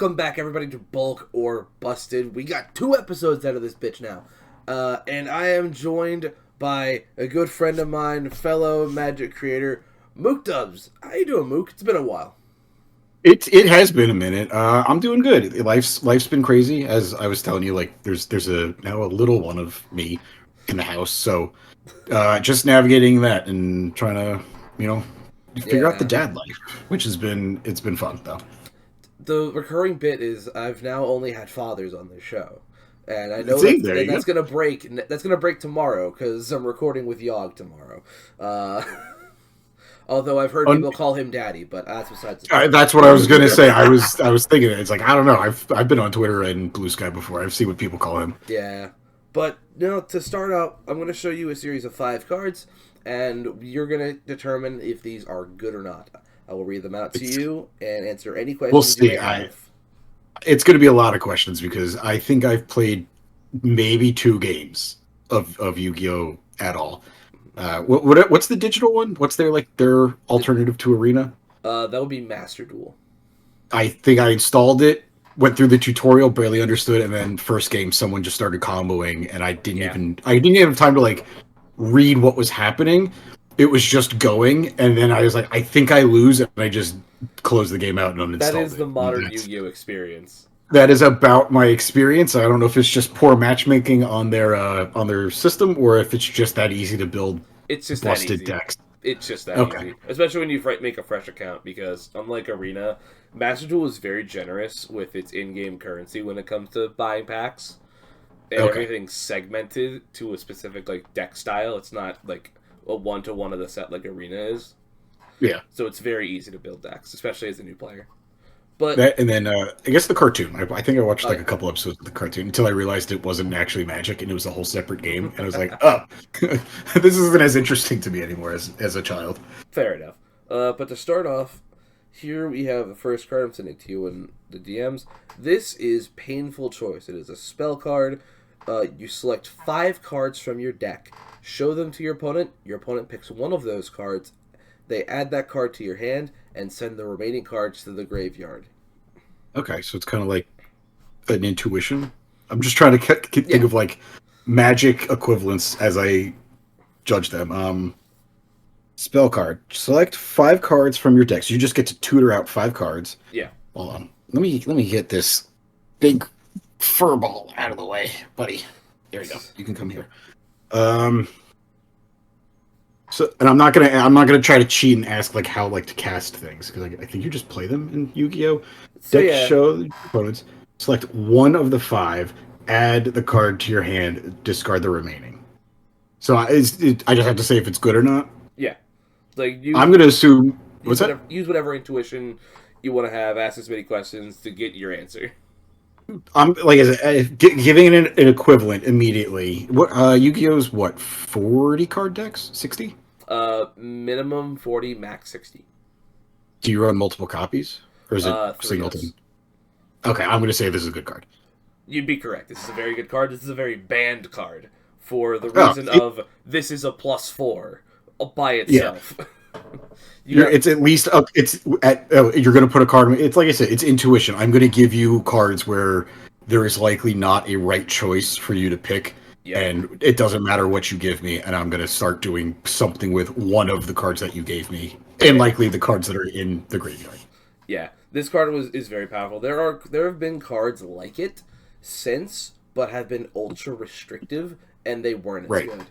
Welcome back, everybody, to Bulk or Busted. We got 2 episodes out of this bitch now. And I am joined by a good friend of mine, fellow Magic creator, Mookdubs. How you doing, Mook? It's been a while. It has been a minute. I'm doing good. Life's been crazy, as I was telling you. Like there's a now a little one of me in the house, so just navigating that and trying to figure out the Yeah. dad life, which it's been fun though. The recurring bit is I've now only had fathers on this show. And I know See, that's there and you that's go. gonna break. That's gonna break tomorrow because I'm recording with Yogg tomorrow. Uh, although I've heard Un- people call him daddy, but that's besides the point. that's what I was gonna say. I was thinking it. It's like I don't know. I've been on Twitter and Blue Sky before. I've seen what people call him. Yeah. But, to start out, I'm going to show you a series of 5 cards, and you're going to determine if these are good or not. I will read them out to It's, you and answer any we'll questions you may see. I have. It's going to be a lot of questions because I think I've played maybe 2 games of Yu-Gi-Oh at all. What's the digital one? What's their The, alternative to Arena? that would be Master Duel. I think I installed it, went through the tutorial, barely understood, and then first game someone just started comboing, and Yeah. I didn't even have time to read what was happening. It was just going, and then I was like, I think I lose, and I just closed the game out and That uninstalled is the it. And modern Yu-Gi-Oh experience. that is about my experience. I don't know if it's just poor matchmaking on their system or if it's just that easy to build It's just that busted easy. decks. It's just that Okay. easy. Especially when you make a fresh account, because unlike Arena, Master Duel is very generous with its in-game currency when it comes to buying packs. And Okay. everything's segmented to a specific deck style. It's not like a one-to-one of the set like Arena is. Yeah. So it's very easy to build decks, especially as a new player. But That and then I guess the cartoon. I think I watched oh like a yeah, couple episodes of the cartoon until I realized it wasn't actually Magic and it was a whole separate game. And I was like, oh, this isn't as interesting to me anymore as a child. fair enough. But to start off, here we have the first card I'm sending to you in the DMs. This is Painful Choice. It is a spell card. You select 5 cards from your deck, show them to your opponent. Your opponent picks one of those cards. They add that card to your hand and send the remaining cards to the graveyard. Okay, so it's kind of like an intuition. I'm just trying to think Yeah, of Magic equivalents as I judge them. Spell card. Select 5 cards from your deck. So you just get to tutor out 5 cards. yeah. Hold on. Let me get this big fur ball out of the way, buddy. There you go. You can come here. Um. So, and I'm not gonna try to cheat and ask how to cast things because I think you just play them in Yu-Gi-Oh. So Deck yeah, show the opponents. Select one of the 5. Add the card to your hand. Discard the remaining. So I just have to say if it's good or not. yeah. Like I'm use gonna assume. What's that? use whatever intuition you want to have. Ask as many questions to get your answer. I'm giving it an equivalent immediately. What Yu-Gi-Oh's what 40 card decks? 60? Minimum 40, max 60. Do you run multiple copies or is it 3 us. singleton? Okay, I'm gonna say this is a good card. You'd be correct. This is a very good card. This is a very banned card for the Oh, reason of this is a +4 by yeah. itself. you got It's at least up. It's at. You're gonna put a card. It's like I said. It's intuition. I'm gonna give you cards where there is likely not a right choice for you to pick, yep. and it doesn't matter what you give me. And I'm gonna start doing something with one of the cards that you gave me, and Yeah. likely the cards that are in the graveyard. Yeah. This card is very powerful. There have been cards like it since, but have been ultra restrictive, and they weren't as Right. good.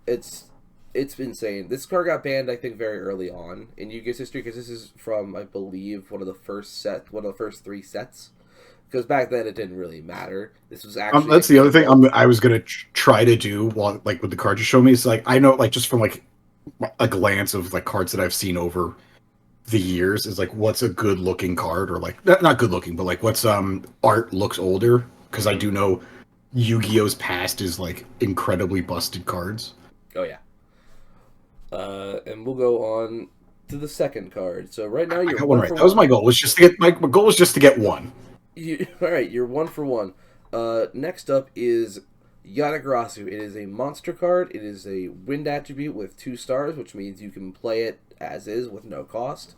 It's it's insane. This card got banned, I think, very early on in Yu-Gi-Oh's history because this is from, I believe, one of the first 3 sets. Because back then it didn't really matter. This was actually a That's the other thing gamble. I was gonna try to do while with the cards you show me. Is I know just from a glance of cards that I've seen over the years is what's a good looking card or not good looking but what's art looks older because I Hmm. do know Yu-Gi-Oh's past is incredibly busted cards. Oh yeah. And we'll go on to the second card. So right now I you're got one one right. for That was my one. goal. Was just to get my goal was just to get one. All right, you're one for one. Next up is Yatagarasu. It is a monster card. It is a wind attribute with 2 stars, which means you can play it as is with no cost.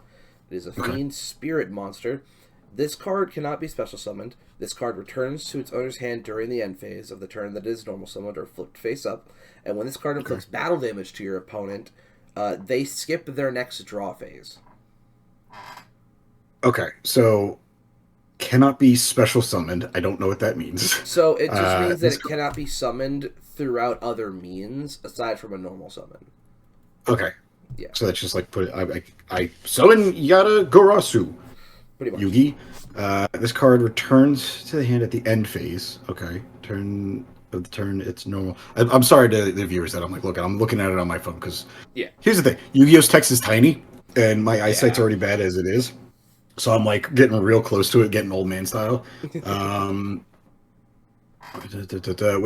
It is a Okay. fiend spirit monster. This card cannot be special summoned. This card returns to its owner's hand during the end phase of the turn that is normal summoned or flipped face up. And when this card inflicts battle damage to your opponent, they skip their next draw phase. Okay, so cannot be special summoned. I don't know what that means. So it just means that it cannot be summoned throughout other means aside from a normal summon. Okay. Yeah. So that's just like I summon Yada Gorasu. Pretty much. Yugi. This card returns to the hand at the end phase. Okay. Turn of the turn, it's normal. I'm sorry to the viewers that I'm looking at it on my phone because here's the thing. Yu-Gi-Oh's text is tiny and my eyesight's already bad as it is. So I'm like getting real close to it, getting old man style. When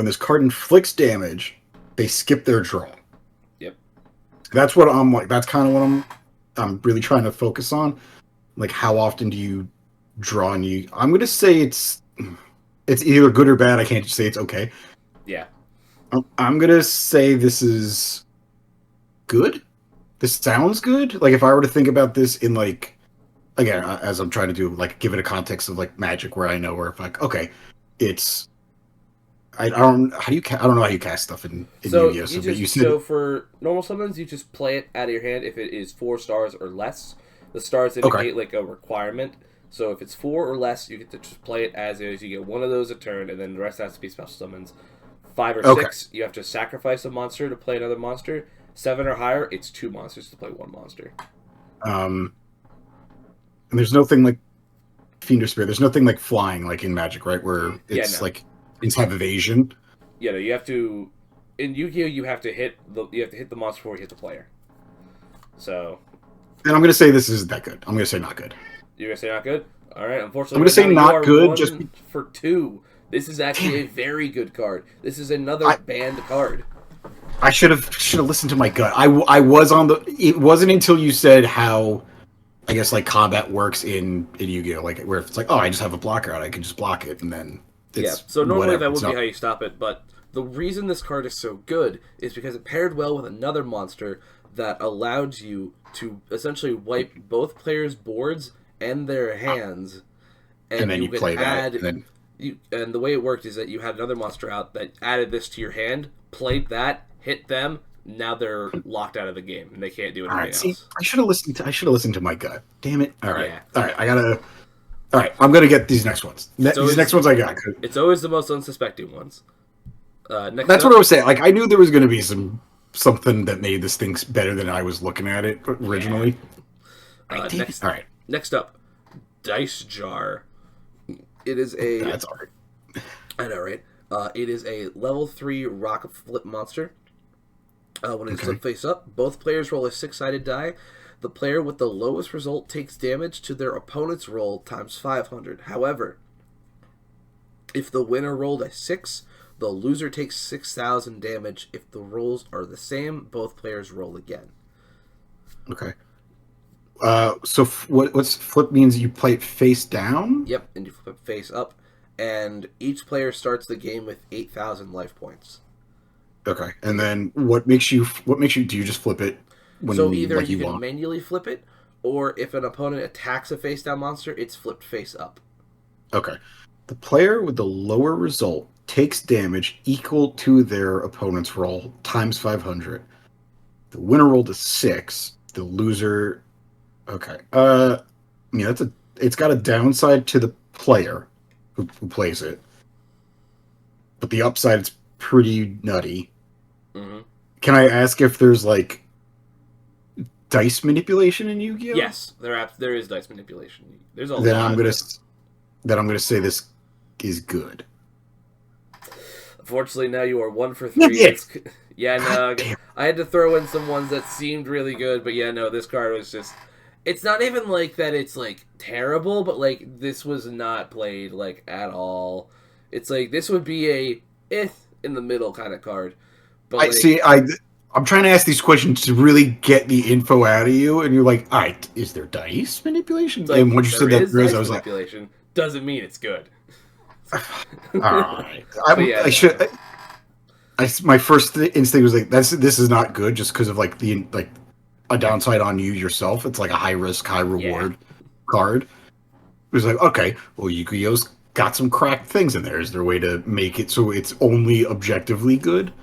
this card inflicts damage, they skip their draw. Yep. That's what I'm like. That's kind of what I'm really trying to focus on. Like, how often do you draw? And I'm gonna say it's either good or bad. I can't just say it's okay. Yeah. I'm gonna say this is good. This sounds good. Like, if I were to think about this in like. Again, as I'm trying to do, like, give it a context of like Magic, where I know where if like, okay, it's I don't know how you cast stuff in Yu-Gi-Oh. So for normal summons, you just play it out of your hand if it is 4 stars or less. The stars indicate like a requirement. So if it's 4 or less, you get to just play it as is. You get one of those a turn, and then the rest has to be special summons. 5 or 6, you have to sacrifice a monster to play another monster. 7 or higher, it's 2 monsters to play 1 monster. And there's nothing like Fiend or Spirit. There's nothing like flying like in Magic, right? Where it's like it's have evasion. Yeah, no, you have to. In Yu-Gi-Oh, you have to hit the monster before you hit the player. So. And I'm gonna say this isn't that good. I'm gonna say not good. You're gonna say not good. All right, unfortunately, I'm gonna say not good. Just for 2. This is actually a very good card. This is another banned card. I should have listened to my gut. I was on the. It wasn't until you said how. I guess like combat works in Yu-Gi-Oh, like where if it's like, oh, I just have a blocker out, I can just block it, and then so normally that would be how you stop it. But the reason this card is so good is because it paired well with another monster that allowed you to essentially wipe both players' boards and their hands, and then you play that. And the way it worked is that you had another monster out that added this to your hand, played that, hit them. Now they're locked out of the game and they can't do anything else. See, I should have listened to my gut. Damn it! All right, I gotta. All right, I'm gonna get these next ones. These next ones I got. It's always the most unsuspecting ones. That's what I was saying. Like, I knew there was gonna be something that made this thing better than I was looking at it originally. All right. Next up, Dice Jar. It is a. That's all right. I know, right? It is a level 3 rock flip monster. When it's flipped face up, both players roll a 6-sided die. The player with the lowest result takes damage to their opponent's roll times 500. However, if the winner rolled a 6, the loser takes 6,000 damage. If the rolls are the same, both players roll again. Okay. So what's flip means you play it face down? Yep, and you flip face up. And each player starts the game with 8,000 life points. Okay, and then what makes you do you just flip it when so either you can manually flip it, or if an opponent attacks a face down monster, it's flipped face up. Okay. The player with the lower result takes damage equal to their opponent's roll times 500. The winner rolled a 6. The loser okay. It's got a downside to the player who plays it. But the upside is pretty nutty. Mm-hmm. Can I ask if there's like dice manipulation in Yu-Gi-Oh? Yes, there is dice manipulation. There's a then lot. I'm gonna say this is good. Unfortunately, now you are 1 for 3. I had to throw in some ones that seemed really good, but this card was just. It's not even like that. It's like terrible, but like this was not played like at all. It's like this would be a in the middle kind of card. But I'm trying to ask these questions to really get the info out of you, and you're like, all right, is there dice manipulation? Like, and when you said that, I was manipulation like, doesn't mean it's good. All right, my first instinct was like, this is not good, just because of like a downside on you yourself. It's like a high risk, high reward card. was like, okay, well, Yu-Gi-Oh's got some cracked things in there. Is there a way to make it so it's only objectively good?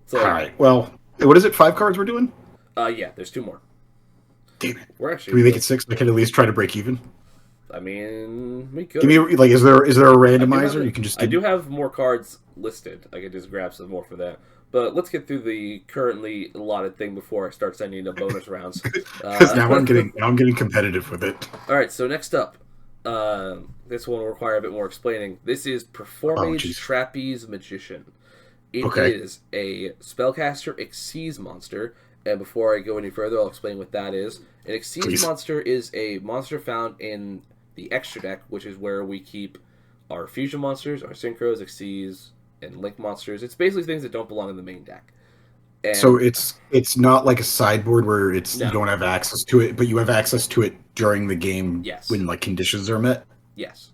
It's All like, right. Well, what is it? 5 cards we're doing? yeah, there's 2 more. Damn it. We're Can actually we make good. it 6? I can at least try to break even. I mean, we Give me could. like, is there a I do have randomizer? You it. can just I give do me have more cards listed. I could just grab some more for that. But let's get through the currently allotted thing before I start sending the bonus rounds. because now I'm All getting now I'm getting competitive with it. right. So next up, this one will require a bit more explaining. This is Oh, Performage jeez. Trapeze Magician. It Okay, is a spellcaster Xyz monster, and before I go any further, I'll explain what that is. An Xyz please. monster is a monster found in the extra deck, which is where we keep our fusion monsters, our synchros, Xyz, and link monsters. It's basically things that don't belong in the main deck. So And it's not like a sideboard where it's you no, don't have access to it, but you have access to it during the game yes, when like conditions are met. yes.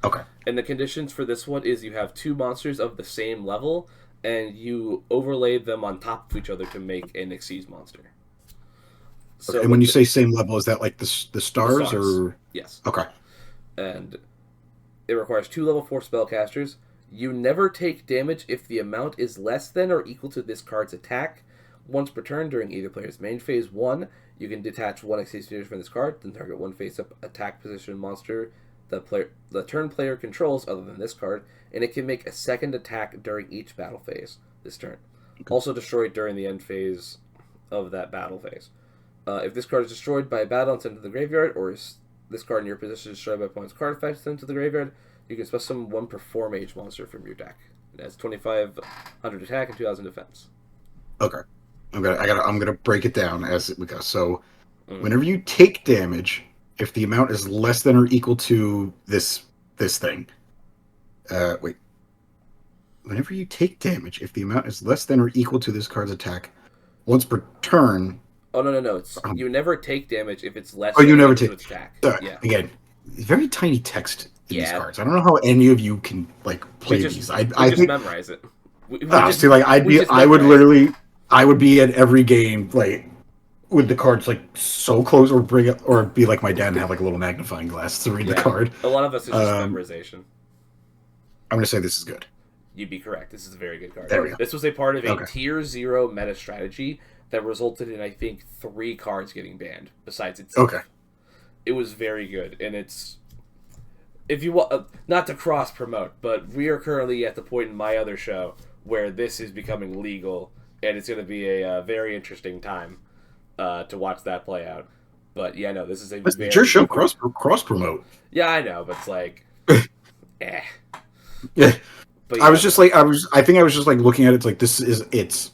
Okay. And the conditions for this one is you have 2 monsters of the same level, and you overlay them on top of each other to make an Xyz monster. Okay. So And when with you say same level, is that like the the stars stars, or yes. okay? And it requires 2 level 4 spellcasters. You never take damage if the amount is less than or equal to this card's attack. Once per turn during either player's main phase 1, you can detach 1 Xyz from this card, then target 1 face-up attack position monster the turn player controls other than this card, and it can make a second attack during each battle phase this turn. Also destroyed during the end phase of that battle phase. If this card is destroyed by a battle and sent to the graveyard, or is this card in your position is destroyed by opponent's card effect sent to the graveyard, you can special summon 1 Performage monster from your deck. It has 2,500 attack and 2,000 defense. Okay. I'm gonna break it down as we go. So Mm. whenever you take damage, if the amount is less than or equal to this thing, wait. Whenever you take damage, if the amount is less than or equal to this card's attack, once per turn. Oh no! It's you never take damage if it's less Oh, than you or never equal to take. its attack. Uh, Yeah, again, very tiny text in these yeah. cards. I don't know how any of you can like We play just these. we I just think memorize it. We just see, like we just I would memorize it. literally I would be at every game like with the cards like so close, or bring it, or be like my dad and have like a little magnifying glass to read the Yeah, card. a lot of us is just Um, memorization. I'm gonna say this is good. You'd be correct. This is a very good card. There we go. This was a part of a Okay. tier 0 meta strategy that resulted in I think 3 cards getting banned besides itself. Okay. It was very good, and it's if you want not to cross promote, but we are currently at the point in my other show where this is becoming legal, and it's going to be a very interesting time to watch that play out. But yeah, no, this is a It's your very show. good card. Cross promote. Yeah, I know, but it's like, eh. Yeah. But I yeah, was just like I think I was just like looking at it, it's like this is it's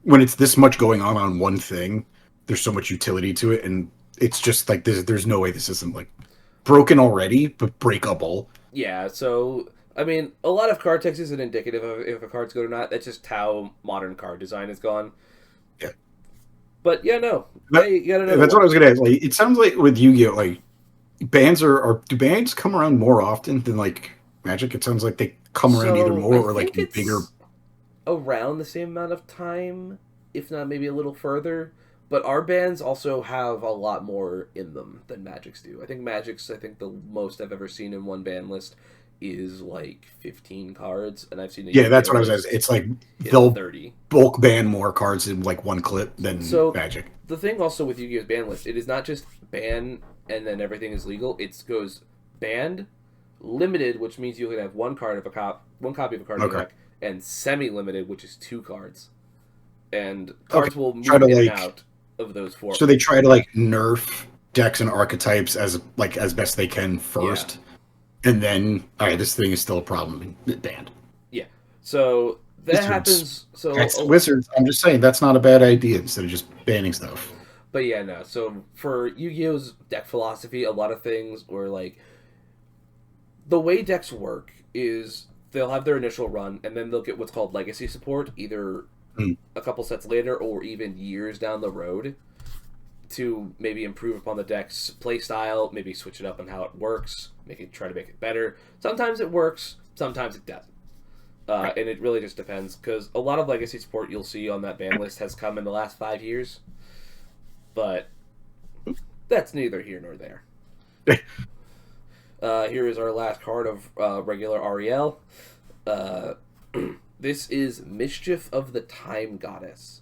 when it's this much going on one thing, there's so much utility to it, and it's just like there's no way this isn't like broken already, but breakable. yeah. So I mean, a lot of card text isn't indicative of if a card's good or not. That's just how modern card design has gone. Yeah. But yeah, no, That, hey, you got another that's what I one. was gonna ask. Like, it sounds like with Yu-Gi-Oh, like bans are do bans come around more often than like Magic? It sounds like they come around either So more I or like think in bigger. it's around the same amount of time, if not maybe a little further. But our bands also have a lot more in them than Magic's do. I think the most I've ever seen in one band list is like 15 cards, and I've seen a Yeah, that's Yu-Gi-Oh what I was asking. list It's like hit they'll 30. bulk ban more cards in like one clip than So Magic. the thing also with Yu-Gi-Oh's ban list, it is not just ban and then everything is legal. It goes banned, limited, which means you can have one copy of a card in your Okay. deck, and semi-limited, which is 2 cards. And Okay. cards will Try move to in and like out of those four. so they try to like nerf decks and archetypes as best they can Yeah, first, and then all right, this thing is still a problem. Banned. yeah. So that Wizards. happens. So, That's Wizards. I'm just saying that's not a bad idea instead of just banning stuff. but yeah, no. So for Yu-Gi-Oh's deck philosophy, a lot of things were like the way decks work is they'll have their initial run, and then they'll get what's called legacy support, either Hmm. a couple sets later or even years down the road, to maybe improve upon the deck's play style, maybe switch it up on how it works, try to make it better. Sometimes it works, sometimes it doesn't. And it really just depends, because a lot of legacy support you'll see on that ban list has come in the last 5 years, but that's neither here nor there. Here is our last card of regular Ariel. Uh, this is Mischief of the Time Goddess.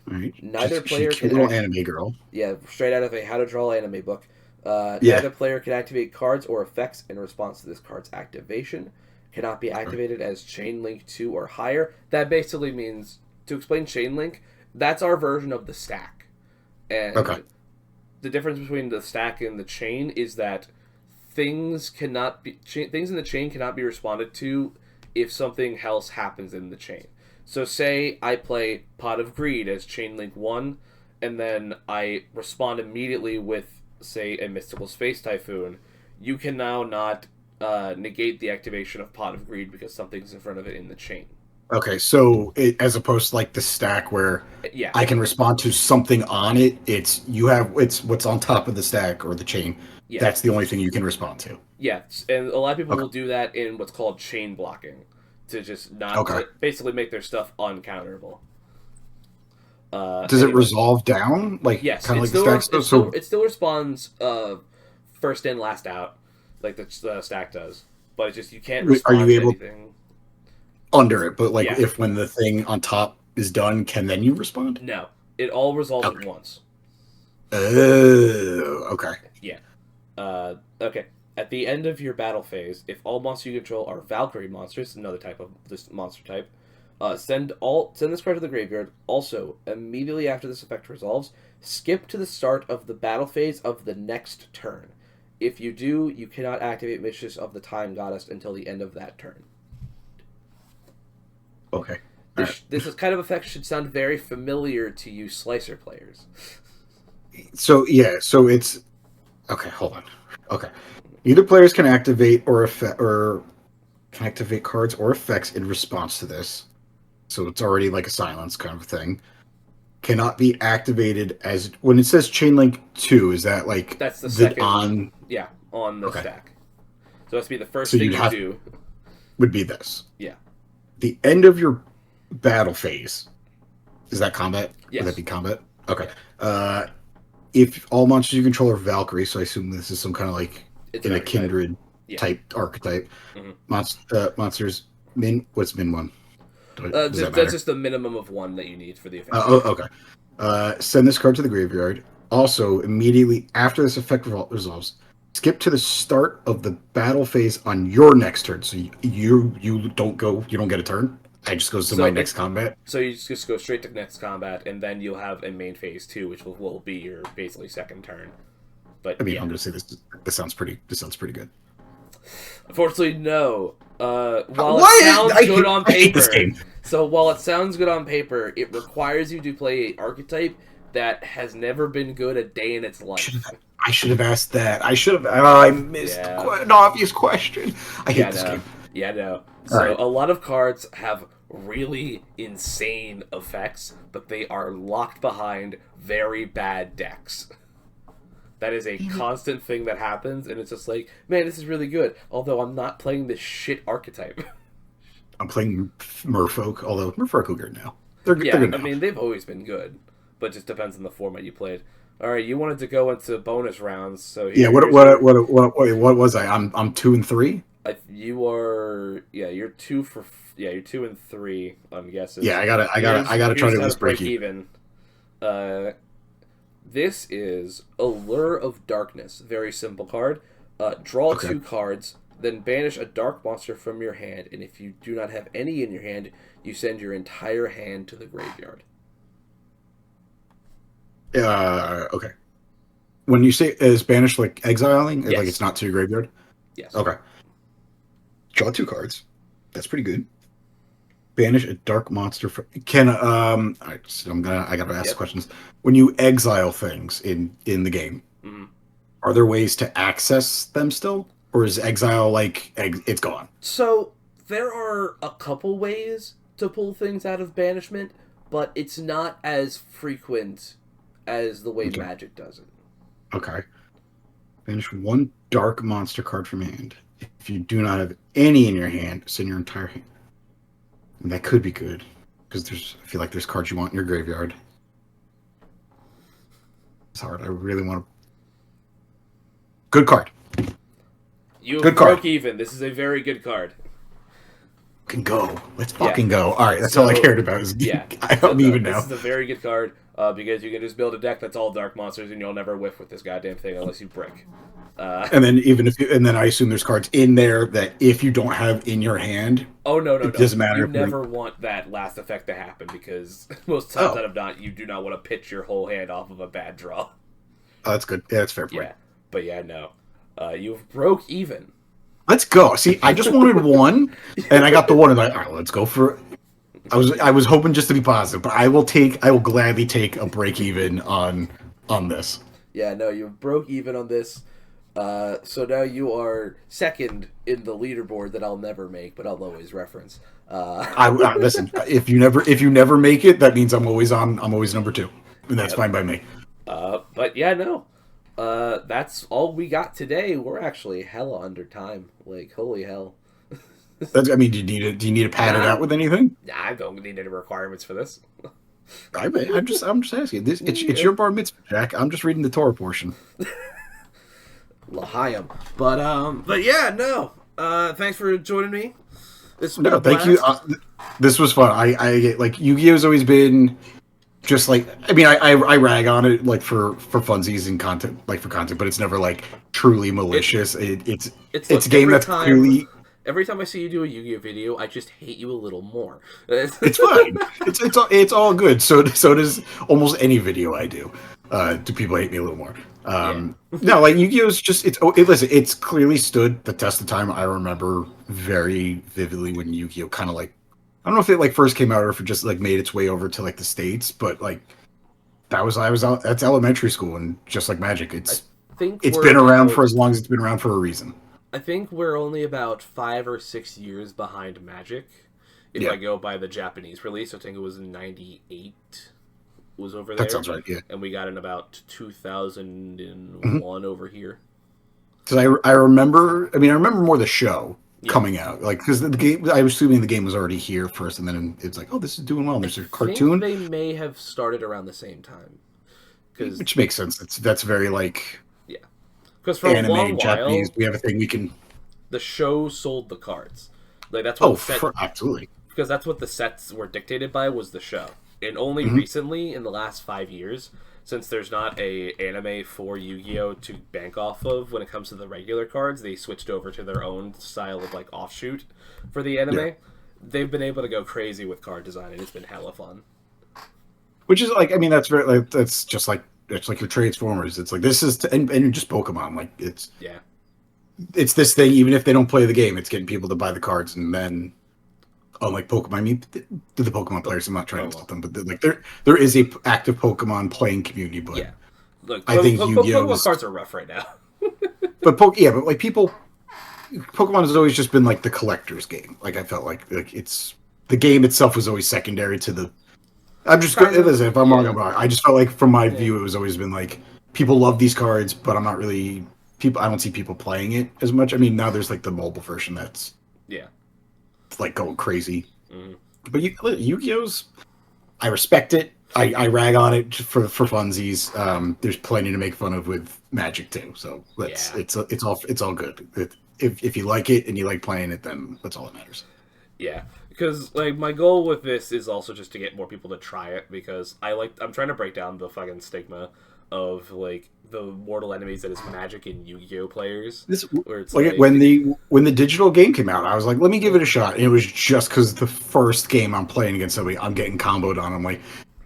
All right. Neither She's a player cute can little act. anime girl. Yeah, straight out of a How to Draw anime book. Yeah. Neither player can activate cards or effects in response to this card's activation. Cannot be activated as Chain Link 2 or higher. That basically means, to explain Chain Link, that's our version of the stack. Okay. And the difference between the stack and the chain is that things in the chain cannot be responded to if something else happens in the chain. So say I play Pot of Greed as Chain Link 1, and then I respond immediately with, say, a Mystical Space Typhoon. You can now not negate the activation of Pot of Greed because something's in front of it in the chain. Okay. So as opposed to like the stack where Yeah, I can respond to something on it, it's what's on top of the stack or the chain. yeah, That's the only thing you can respond to. yeah. And a lot of people Okay. will do that in what's called chain blocking to just not Okay. to basically make their stuff uncounterable. Does it Anyway, resolve down like yes, kind of like the stack stuff? So it still responds first in last out, like the stack does. But it's just you can't are you respond to able anything. under it? But like Yeah, if when the thing on top is done, can then you respond? no, it all resolves at Okay. once. Oh, okay. Yeah. Okay. At the end of your battle phase, if all monsters you control are Valkyrie monsters, another type of this monster type, send this card to the graveyard. Also, immediately after this effect resolves, skip to the start of the battle phase of the next turn. If you do, you cannot activate Mistress of the Time Goddess until the end of that turn. Okay. All right. This kind of effect should sound very familiar to you Slicer players. So yeah, so it's okay. Hold on. Okay. Neither players can activate or can activate cards or effects in response to this. So it's already like a silence kind of thing. Cannot be activated as when it says chain link 2, is that like That's the the second, on yeah, on the okay. stack. So that's be the first So thing you'd you have do. would be this. Yeah. The end of your battle phase. Is that combat? Would that Yes. be combat? Okay. Yeah. Uh if all monsters you control are Valkyrie, so I assume this is some kind of like It's an in a archetype. kindred Yeah. type archetype. Mm-hmm. Monsters min. What's min one? Does that That's matter? just the minimum of one that you need for the effect. Okay. Send this card to the graveyard. Also, immediately after this effect resolves, skip to the start of the battle phase on your next turn. So you don't go. You don't get a turn. I just goes to my So next it combat. so you just go straight to next combat, and then you'll have a main phase 2, which will be your basically second turn. But I mean, yeah, I'm gonna say this. This sounds pretty. This sounds pretty good. unfortunately, no. While it What? sounds good on I hate this paper, game. so while it sounds good on paper, it requires you to play a archetype that has never been good a day in its life. I should have asked that. I should have. Oh, I missed Yeah. an obvious question. I hate Yeah, this no. game. Yeah, no. All So right. a lot of cards have really insane effects, but they are locked behind very bad decks. That is a constant thing that happens, and it's just like, man, this is really good. Although I'm not playing this shit archetype. I'm playing Merfolk, although Merfolk are good now. They're Yeah, good I now. mean they've always been good, but it just depends on the format you played. All right, you wanted to go into bonus rounds, so Yeah. here's your. What was I? I'm 2 and 3. You are you're you're 2 and 3 on guesses. Yeah. I gotta try Here's to at how to least break break even. even. This is Allure of Darkness. Very simple card. Draw Okay. 2 cards, then banish a dark monster from your hand, and if you do not have any in your hand, you send your entire hand to the graveyard. Okay. When you say is banished like exiling, like Yes. it's not to your graveyard. Yes. Okay. Draw 2 cards. That's pretty good. Banish a dark monster from can all right, so I gotta ask Yep. questions. When you exile things in the game, Mhm. are there ways to access them still? Or is exile like it's gone? So there are a couple ways to pull things out of banishment, but it's not as frequent as the way Okay. Magic does it. Okay. Banish 1 dark monster card from hand. If you do not have any in your hand, send your entire hand. And that could be good. Because I feel like there's cards you want in your graveyard. It's hard. I really want to. Good card. You Good broke card. even. This is a very good card. Fucking go. Let's Yeah. fucking go. All right, that's all I So, cared about. Is yeah. So I'm no, even this now. is a very good card because you can just build a deck that's all dark monsters and you'll never whiff with this goddamn thing unless you brick. And then even if and then I assume there's cards in there that if you don't have in your hand, Oh no it no no! doesn't matter. You If you're, never want that last effect to happen because most times oh, out of not, you do not want to pitch your whole hand off of a bad draw. oh, that's good. Yeah, that's a fair point. Yeah, but yeah, no. You've broke even. Let's go. See, I just wanted one, and I got the one, and all right, let's go for. I was hoping just to be positive, but I will gladly take a break even on this. Yeah, no, you broke even on this. So now you are second in the leaderboard that I'll never make, but I'll always reference. I listen. If you never make it, that means I'm always on. I'm always number two, and that's Yep. fine by me. But yeah, no. That's all we got today. We're actually hella under time. Like, holy hell. I mean, do you need to pad it Nah. out with anything? I don't need any requirements for this. I'm just asking. It's your bar mitzvah, Jack. I'm just reading the Torah portion. L'chaim. But yeah, no. Thanks for joining me. This has been No, a thank you. blast. This was fun. I like Yu-Gi-Oh's always been just like I mean I rag on it like for funsies and content like for content, but it's never like truly malicious. It's Look, a game that's clearly every time I see you do a Yu-Gi-Oh video, I just hate you a little more. it's fine. It's all good. So does almost any video I do. Do people hate me a little more? No, like Yu-Gi-Oh's just listen. It's clearly stood the test of time. I remember very vividly when Yu-Gi-Oh kind of like I don't know if it like first came out or if it just like made its way over to like the States, but like that's elementary school and just like Magic, I think it's we're been around about- for as long as it's been around for a reason. I think we're only about 5 or 6 years behind Magic. If Yeah. I go by the Japanese release, I think it was in '98 was over there. That sounds right. Yeah, And we got in about 2001 over here. because I remember. I mean, I remember more the show Yeah. coming out, like because the game. I was assuming the game was already here first, and then it's like, oh, this is doing well. And there's a cartoon, I think they may have started around the same time. which makes sense. That's very like Because for a anime long Japanese. while, We have a thing we can. the show sold the cards. Like that's what Oh, the set, absolutely. because that's what the sets were dictated by was the show. And only Mm-hmm. recently, in the last 5 years, since there's not a anime for Yu-Gi-Oh to bank off of when it comes to the regular cards, they switched over to their own style of like offshoot for the anime. Yeah. They've been able to go crazy with card design, and it's been hella fun. Which is like, I mean, that's very like that's just like it's like your Transformers. It's like this is and just Pokemon. Like Yeah. it's this thing. Even if they don't play the game, it's getting people to buy the cards, and then unlike Pokemon, I mean, the Pokemon players. I'm not trying to insult them, but like there is a active Pokemon playing community. But Yeah. Look, I think Yu-Gi-Oh! Pokemon cards are rough right now. but like people, Pokemon has always just been like the collector's game. Like I felt like it's the game itself was always secondary to the. I'm just Kind of, listen. If I'm wrong, yeah. I'm wrong. I just felt like from my view, it was always been like people love these cards, but I'm not really people. I don't see people playing it as much. I mean, now there's like the mobile version that's Yeah. like going crazy. Mhm. But Yu-Gi-Oh's, I respect it. I rag on it for funsies. There's plenty to make fun of with Magic too. So it's all good. If you like it and you like playing it, then that's all that matters. Yeah, because like my goal with this is also just to get more people to try it because I'm trying to break down the fucking stigma of like the mortal enemies that is Magic and Yu-Gi-Oh players. Where it's Like when the digital game came out, I was like, let me give it a shot. And it was just because the first game I'm playing against somebody, I'm getting comboed on. I'm like,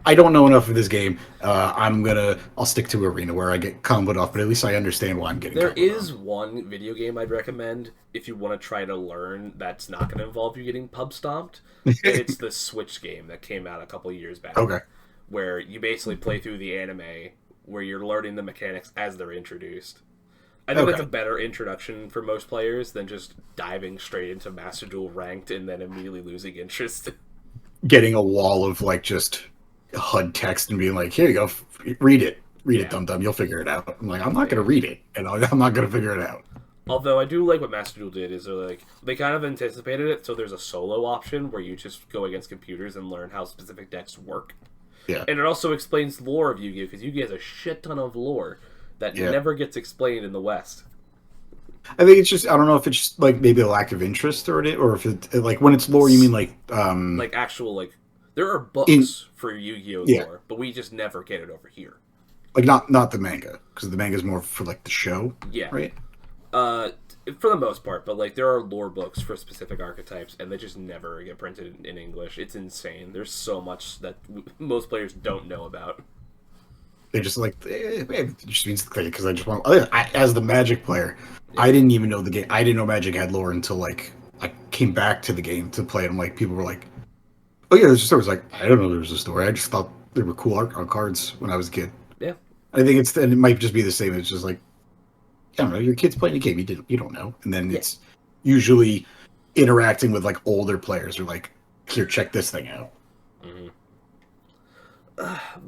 I don't know enough of this game. I'll stick to Arena where I get comboed off, but at least I understand why I'm getting. There comboed is one video game I'd recommend if you want to try to learn that's not going to involve you getting pub stomped. It's the Switch game that came out a couple years back. Okay. Where you basically play through the anime where you're learning the mechanics as they're introduced. I think that's a better introduction for most players than just diving straight into Master Duel Ranked and then immediately losing interest. Getting a wall of like just HUD text and being like, here you go, read it, dum dum, you'll figure it out. I'm like, I'm not gonna read it, and I'm not gonna figure it out. Although I do like what Master Duel did is they kind of anticipated it, so there's a solo option where you just go against computers and learn how specific decks work. Yeah. And it also explains the lore of Yu-Gi-Oh! Because Yu-Gi-Oh! Has a shit ton of lore that never gets explained in the West. I think it's just I don't know if it's just like maybe a lack of interest or if it like when it's lore you mean like Like actual like there are in books for Yu-Gi-Oh yeah lore, but we just never get it over here. like not the manga because the manga is more for like the show, Yeah. right? Uh, for the most part, but like there are lore books for specific archetypes, and they just never get printed in English. It's insane. There's so much that most players don't know about. They just like it just means because I just want as the Magic player, Yeah. I didn't even know the game. I didn't know Magic had lore until like I came back to the game to play it. And like people were like, "Oh yeah, there's a story." I was like, "I don't know there was a story. I just thought there were cool art on cards when I was a kid." Yeah. I think and it might just be the same. It's just like I don't know. Your kid's playing a game you don't know, and then Yeah. it's usually interacting with like older players or like here check this thing out. Mm-hmm.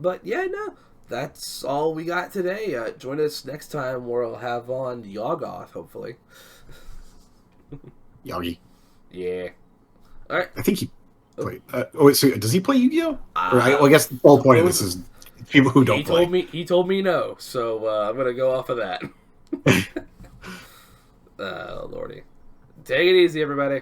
But yeah, no, that's all we got today. Join us next time where I'll have on Yoggoth, hopefully. Yagi. Yeah. All right. I think he played. Wait, so does he play Yu-Gi-Oh? Well, I guess the whole point of this is people who don't play. He told me no, so I'm gonna go off of that. Lordy, take it easy, everybody.